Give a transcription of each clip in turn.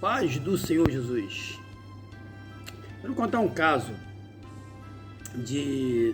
Paz do Senhor Jesus. Quero contar um caso de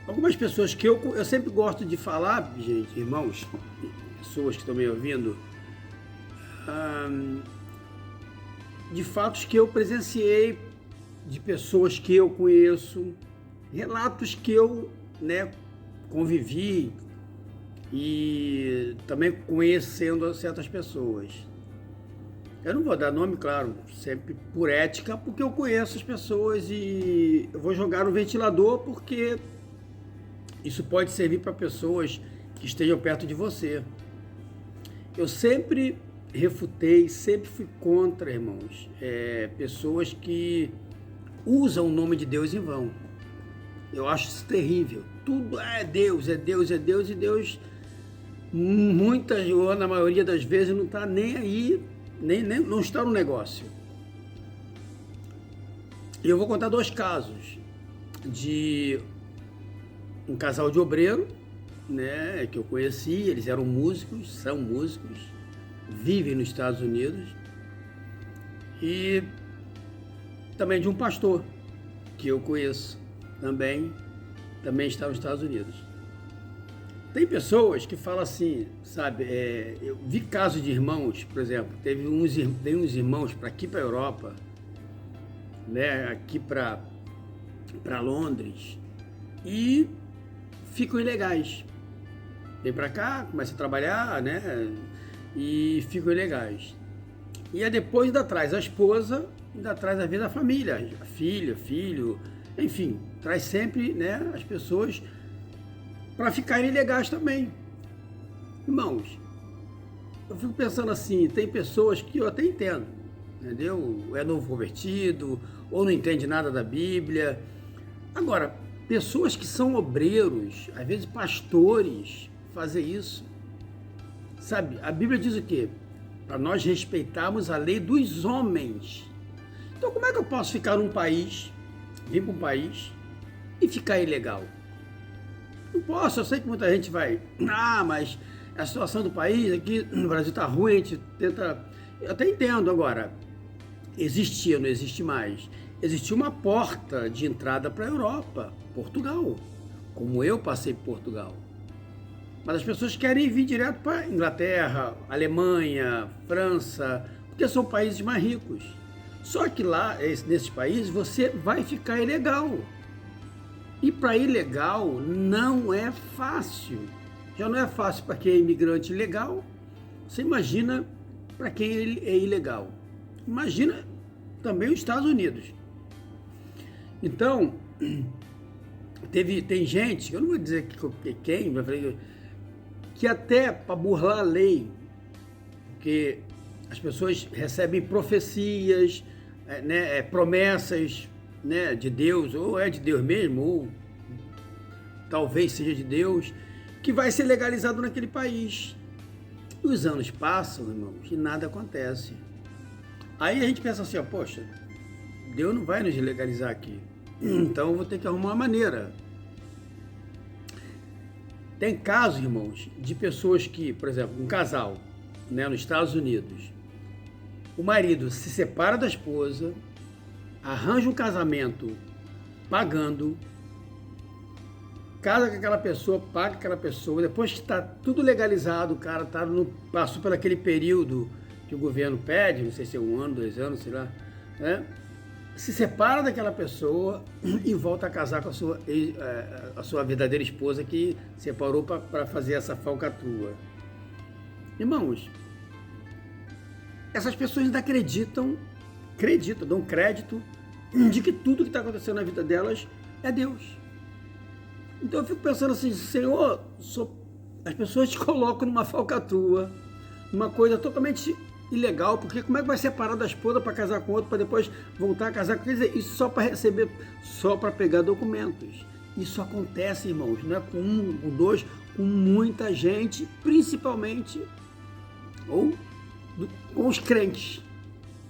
algumas pessoas que eu sempre gosto de falar, gente, irmãos, pessoas que estão me ouvindo, de fatos que eu presenciei, de pessoas que eu conheço, relatos que eu, convivi e também conhecendo certas pessoas. Eu não vou dar nome, claro, sempre por ética, porque eu conheço as pessoas e eu vou jogar no ventilador porque isso pode servir para pessoas que estejam perto de você. Eu sempre refutei, sempre fui contra, irmãos, pessoas que usam o nome de Deus em vão. Eu acho isso terrível. Tudo é Deus, é Deus, é Deus, e Deus, muitas ou na maioria das vezes, não está nem aí, nem não está no negócio. E eu vou contar dois casos de um casal de obreiro, que eu conheci. Eles eram músicos, são músicos, vivem nos Estados Unidos, e também de um pastor que eu conheço, também está nos Estados Unidos. Tem pessoas que falam assim, sabe, eu vi casos de irmãos, por exemplo, tem uns irmãos para aqui para a Europa, aqui para Londres, e ficam ilegais. Vem para cá, começa a trabalhar, e ficam ilegais. E aí depois ainda traz a esposa, ainda traz a vida da família, a filha, filho, enfim, traz sempre, as pessoas para ficarem ilegais também. Irmãos, eu fico pensando assim, tem pessoas que eu até entendo, entendeu? É novo convertido, ou não entende nada da Bíblia. Agora, pessoas que são obreiros, às vezes pastores, fazer isso. Sabe, a Bíblia diz o quê? Para nós respeitarmos a lei dos homens. Então, como é que eu posso ficar num país, vir para um país e ficar ilegal? Não posso. Eu sei que muita gente vai, mas a situação do país aqui no Brasil está ruim, a gente tenta. Eu até entendo. Agora, existia, não existe mais. Existia uma porta de entrada para a Europa, Portugal, como eu passei por Portugal. Mas as pessoas querem vir direto para Inglaterra, Alemanha, França, porque são países mais ricos. Só que lá, nesses países, você vai ficar ilegal. E para ilegal não é fácil. Já não é fácil para quem é imigrante legal. Você imagina para quem é ilegal. Imagina também os Estados Unidos. Então, tem gente, eu não vou dizer quem, que até para burlar a lei, porque as pessoas recebem profecias, promessas, de Deus, ou é de Deus mesmo, ou talvez seja de Deus, que vai ser legalizado naquele país. E os anos passam, irmãos, e nada acontece. Aí a gente pensa assim, poxa, Deus não vai nos legalizar aqui, então eu vou ter que arrumar uma maneira. Tem casos, irmãos, de pessoas que, por exemplo, um casal, nos Estados Unidos, o marido se separa da esposa, arranja um casamento pagando, casa com aquela pessoa, paga aquela pessoa, depois que está tudo legalizado, o cara passou por aquele período que o governo pede, não sei se é 1 ano, 2 anos, sei lá, se separa daquela pessoa e volta a casar com a sua verdadeira esposa, que separou para fazer essa falcatrua. Irmãos, essas pessoas ainda acreditam, dão crédito de que tudo que está acontecendo na vida delas é Deus. Então eu fico pensando assim, Senhor, as pessoas te colocam numa falcatrua, numa coisa totalmente ilegal, porque como é que vai separar da esposa para casar com outro, para depois voltar a casar com... Quer dizer, isso só para receber, só para pegar documentos. Isso acontece, irmãos, não é com um, com dois, com muita gente, principalmente com os crentes.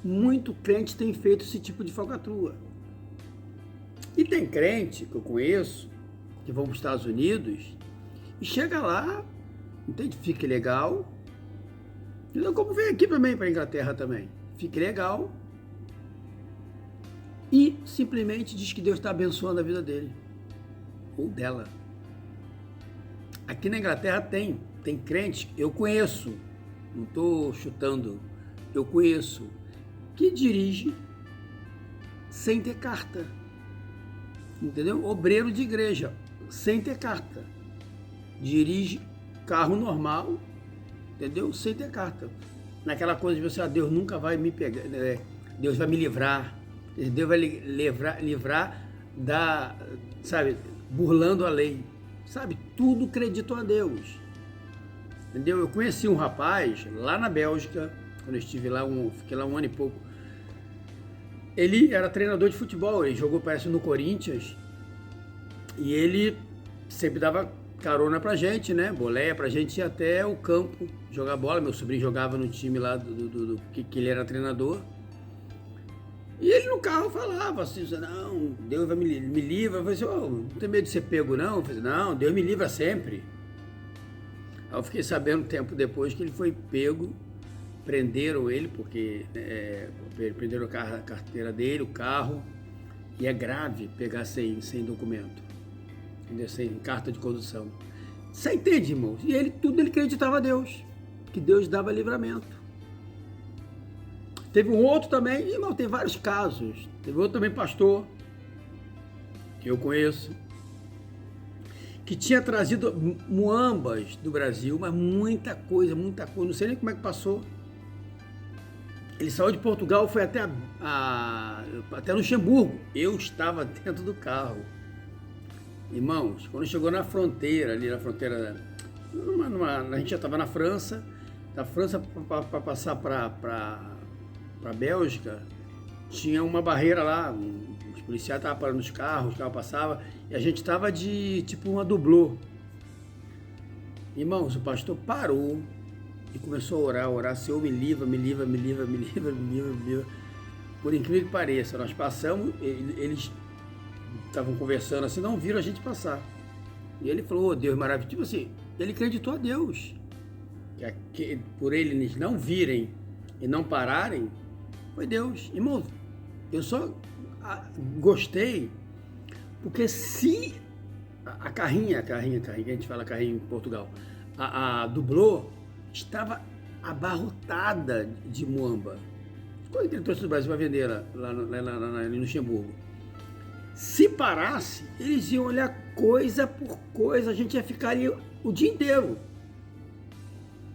Muito crente tem feito esse tipo de falcatrua. E tem crente que eu conheço, que vão para os Estados Unidos, e chega lá, entende? Fica ilegal. Como vem aqui também para a Inglaterra também. fique legal e simplesmente diz que Deus está abençoando a vida dele ou dela. Aqui na Inglaterra tem crentes, eu conheço, não estou chutando, eu conheço, que dirige sem ter carta, entendeu? Obreiro de igreja, sem ter carta, dirige carro normal, entendeu? Sem ter carta. Naquela coisa de você, Deus nunca vai me pegar, né? Deus vai me livrar, Deus vai livrar da, sabe, burlando a lei, sabe? Tudo acreditou a Deus, entendeu? Eu conheci um rapaz lá na Bélgica, quando eu estive lá, fiquei lá um ano e pouco. Ele era treinador de futebol, ele jogou, parece, no Corinthians, e ele sempre dava carona pra gente, né? Boleia pra gente ir até o campo jogar bola. Meu sobrinho jogava no time lá que ele era treinador. E ele no carro falava assim, não, Deus vai me livra. Eu falei assim, não tem medo de ser pego não? Eu falei, não, Deus me livra sempre. Aí eu fiquei sabendo um tempo depois que ele foi pego, prenderam ele, porque prenderam a carteira dele, o carro, e é grave pegar sem documento, sem carta de condução. Você entende, irmãos? E tudo ele acreditava a Deus, que Deus dava livramento. Teve um outro também, irmão, tem vários casos. Teve outro também, pastor, que eu conheço, que tinha trazido muambas do Brasil, mas muita coisa, não sei nem como é que passou. Ele saiu de Portugal, foi até Luxemburgo. Eu estava dentro do carro. Irmãos, quando chegou na fronteira, ali na fronteira, a gente já estava na França, da França para passar para a Bélgica, tinha uma barreira lá, os policiais estavam parando os carros passavam, e a gente estava de tipo uma dublô. Irmãos, o pastor parou e começou a orar, Senhor, me livra. Por incrível que pareça, nós passamos, eles estavam conversando assim, não viram a gente passar. E ele falou, Deus maravilhoso, tipo assim, ele acreditou a Deus, que por eles não virem e não pararem, foi Deus. Irmão, eu só gostei, porque se a carrinha, que a gente fala carrinho em Portugal, a dublô, estava abarrotada de muamba. Quando ele trouxe do Brasil para vender lá no Luxemburgo. Se parasse, eles iam olhar coisa por coisa, a gente ia ficar ali o dia inteiro.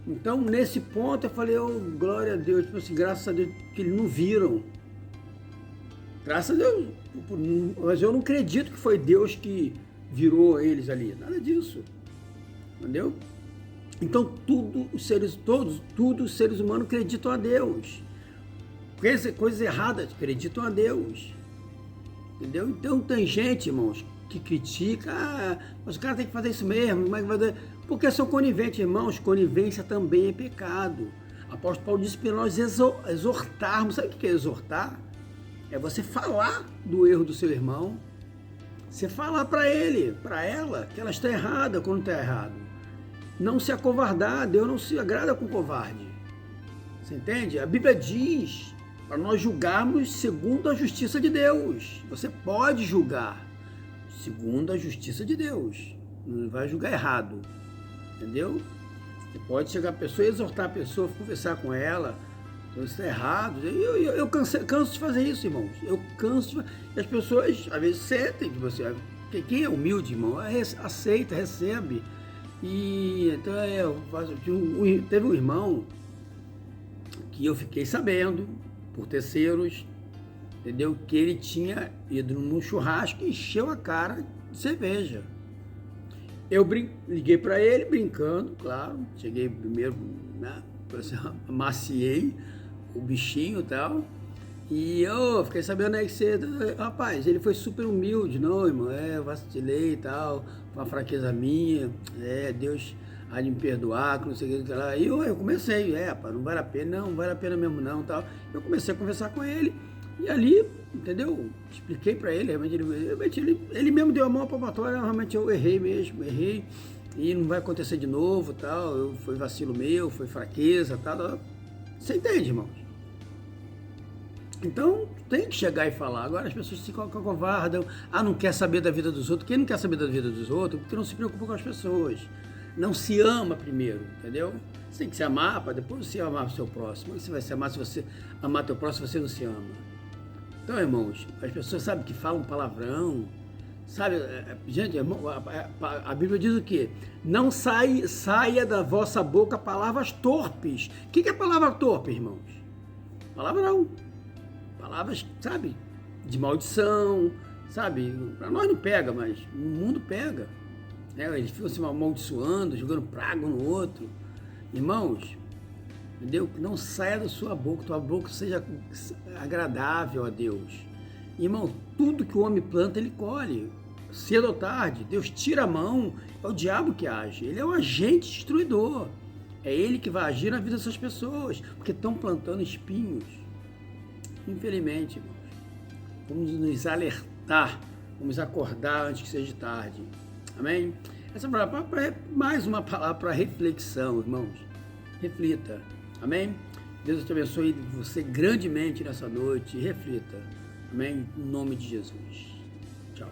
Então, nesse ponto, eu falei, glória a Deus, tipo assim, graças a Deus que eles não viram. Graças a Deus, mas eu não acredito que foi Deus que virou eles ali, nada disso, entendeu? Então, tudo os seres humanos acreditam a Deus. Coisas erradas acreditam a Deus, entendeu? Então, tem gente, irmãos, que critica, mas o cara tem que fazer isso mesmo, porque são coniventes, irmãos, conivência também é pecado. O apóstolo Paulo disse para nós exortarmos, sabe o que é exortar? É você falar do erro do seu irmão, você falar para ele, para ela, que ela está errada quando está errado. Não se acovardar, Deus não se agrada com covarde. Você entende? A Bíblia diz para nós julgarmos segundo a justiça de Deus. Você pode julgar segundo a justiça de Deus. Não vai julgar errado. Entendeu? Você pode chegar a pessoa, exortar a pessoa, conversar com ela. Então, isso é errado. Eu canso de fazer isso, irmãos. Eu canso de... As pessoas, às vezes, sentem que você... Quem é humilde, irmão, aceita, recebe. E então teve um irmão que eu fiquei sabendo, por terceiros, entendeu? Que ele tinha ido num churrasco e encheu a cara de cerveja. Eu liguei para ele, brincando, claro. Cheguei primeiro, né? Amaciei o bichinho e tal. E eu fiquei sabendo aí que você... Rapaz, ele foi super humilde. Não, irmão, eu vacilei e tal. Foi uma fraqueza minha. Deus há de me perdoar, que não sei o que lá. E eu comecei, rapaz, não vale a pena, não vale a pena mesmo não, tal. Eu comecei a conversar com ele. E ali, entendeu? Expliquei pra ele, realmente ele mesmo deu a mão à palmatória, realmente eu errei mesmo, e não vai acontecer de novo, tal, foi vacilo meu, foi fraqueza, tal. Você entende, irmãos? Então, tem que chegar e falar. Agora as pessoas se covardam, não quer saber da vida dos outros. Quem não quer saber da vida dos outros? Porque não se preocupa com as pessoas. Não se ama primeiro, entendeu? Você tem que se amar para depois você amar o seu próximo. Você vai se amar se você amar teu próximo, você não se ama. Então, irmãos, as pessoas sabem que falam palavrão, sabe? Gente, irmão, a Bíblia diz o quê? Não saia da vossa boca palavras torpes. O que é palavra torpe, irmãos? Palavrão. Palavras, sabe, de maldição, sabe, para nós não pega, mas no mundo pega, eles ficam se amaldiçoando, jogando praga um no outro, irmãos, entendeu? Que não saia da sua boca, tua boca seja agradável a Deus, irmão, tudo que o homem planta, ele colhe, cedo ou tarde, Deus tira a mão, é o diabo que age, ele é um agente destruidor, é ele que vai agir na vida dessas pessoas, porque estão plantando espinhos. Infelizmente, irmãos, vamos nos alertar, vamos acordar antes que seja tarde. Amém? Essa palavra é mais uma palavra para reflexão, irmãos. Reflita. Amém? Deus te abençoe você grandemente nessa noite. Reflita. Amém? Em nome de Jesus. Tchau.